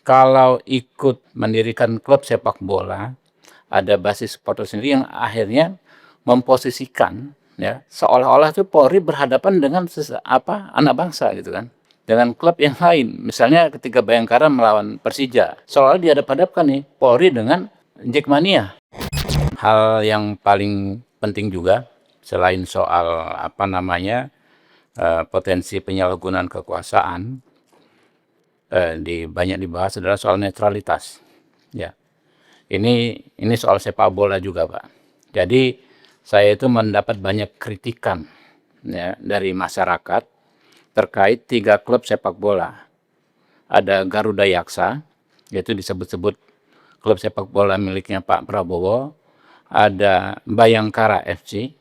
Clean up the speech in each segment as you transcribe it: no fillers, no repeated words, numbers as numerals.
Kalau ikut mendirikan klub sepak bola, ada basis supporter sendiri yang akhirnya memposisikan ya, seolah-olah tuh Polri berhadapan dengan anak bangsa gitu kan, dengan klub yang lain. Misalnya ketika Bayangkara melawan Persija, seolah dihadap-hadapkan nih Polri dengan Jackmania. Hal yang paling penting juga selain soal potensi penyalahgunaan kekuasaan, banyak dibahas adalah soal netralitas. Ya, ini soal sepak bola juga, Pak. Jadi saya itu mendapat banyak kritikan ya dari masyarakat terkait 3 klub sepak bola. Ada Garuda Yaksa, yaitu disebut-sebut klub sepak bola miliknya Pak Prabowo. Ada Bayangkara FC.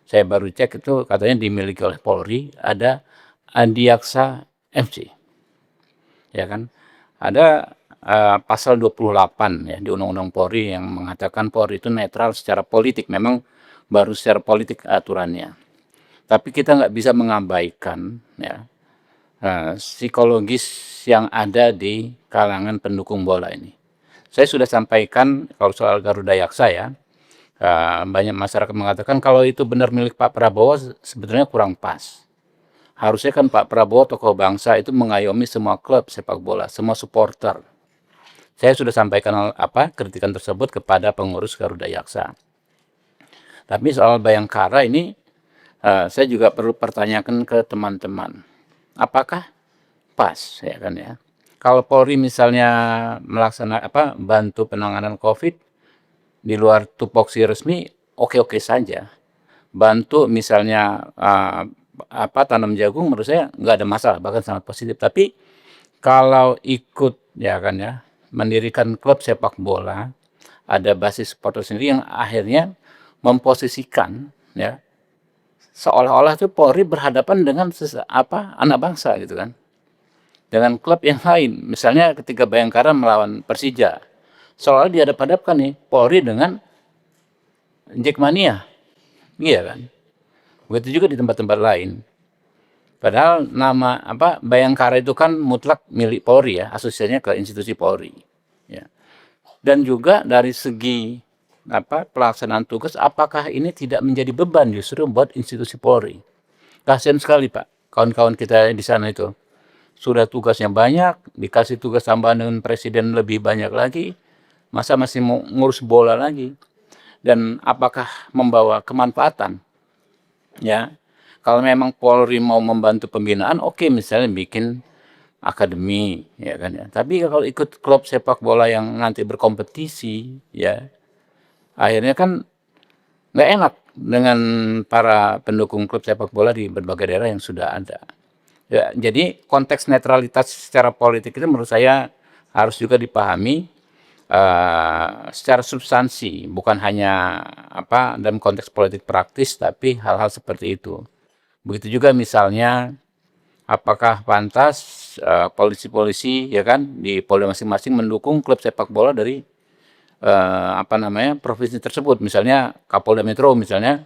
Saya baru cek itu katanya dimiliki oleh Polri. Ada Adiaksa FC. Ya kan? Ada pasal 28 ya di Undang-Undang Polri yang mengatakan Polri itu netral secara politik. Memang baru secara politik aturannya. Tapi kita nggak bisa mengabaikan ya psikologis yang ada di kalangan pendukung bola ini. Saya sudah sampaikan kalau soal Garuda Yaksa ya, banyak masyarakat mengatakan kalau itu benar milik Pak Prabowo sebetulnya kurang pas. Harusnya kan Pak Prabowo tokoh bangsa itu mengayomi semua klub sepak bola, semua supporter. Saya sudah sampaikan kritikan tersebut kepada pengurus Garuda Yaksa. Tapi soal Bayangkara ini saya juga perlu pertanyakan ke teman-teman. Apakah pas ya kan ya? Kalau Polri misalnya bantu penanganan COVID di luar tupoksi resmi, oke-oke saja. Bantu misalnya tanam jagung, menurut saya nggak ada masalah, bahkan sangat positif. Tapi kalau ikut ya kan ya mendirikan klub sepak bola, ada basis supporter sendiri yang akhirnya memposisikan ya seolah-olah tuh Polri berhadapan dengan anak bangsa gitu kan, dengan klub yang lain. Misalnya ketika Bayangkara melawan Persija, seolah dihadap-hadapkan nih Polri dengan Jackmania, iya kan? Begitu juga di tempat-tempat lain. Padahal nama Bayangkara itu kan mutlak milik Polri ya, asosiasinya ke institusi Polri. Ya. Dan juga dari segi pelaksanaan tugas, apakah ini tidak menjadi beban justru buat institusi Polri? Kasihan sekali Pak, kawan-kawan kita di sana itu. Sudah tugasnya banyak, dikasih tugas tambahan dengan presiden lebih banyak lagi, masa masih mau ngurus bola lagi? Dan apakah membawa kemanfaatan? Ya, kalau memang Polri mau membantu pembinaan, oke, misalnya bikin akademi, ya kan ya. Tapi kalau ikut klub sepak bola yang nanti berkompetisi, ya, akhirnya kan nggak enak dengan para pendukung klub sepak bola di berbagai daerah yang sudah ada. Ya, jadi konteks netralitas secara politik itu menurut saya harus juga dipahami secara substansi, bukan hanya dalam konteks politik praktis, tapi hal-hal seperti itu. Begitu juga misalnya apakah pantas polisi-polisi ya kan di Polda masing-masing mendukung klub sepak bola dari provinsi tersebut, misalnya Kapolda Metro misalnya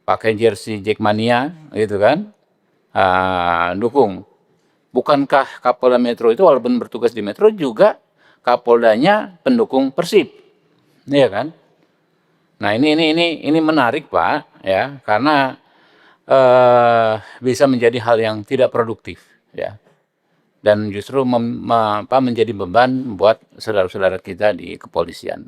pakai jersey Jackmania gitu kan. Dukung. Bukankah Kapolda Metro itu walaupun bertugas di Metro juga Kapoldanya pendukung Persib, iya kan? Nah ini menarik Pak, ya karena bisa menjadi hal yang tidak produktif, ya, dan justru menjadi beban buat saudara-saudara kita di kepolisian.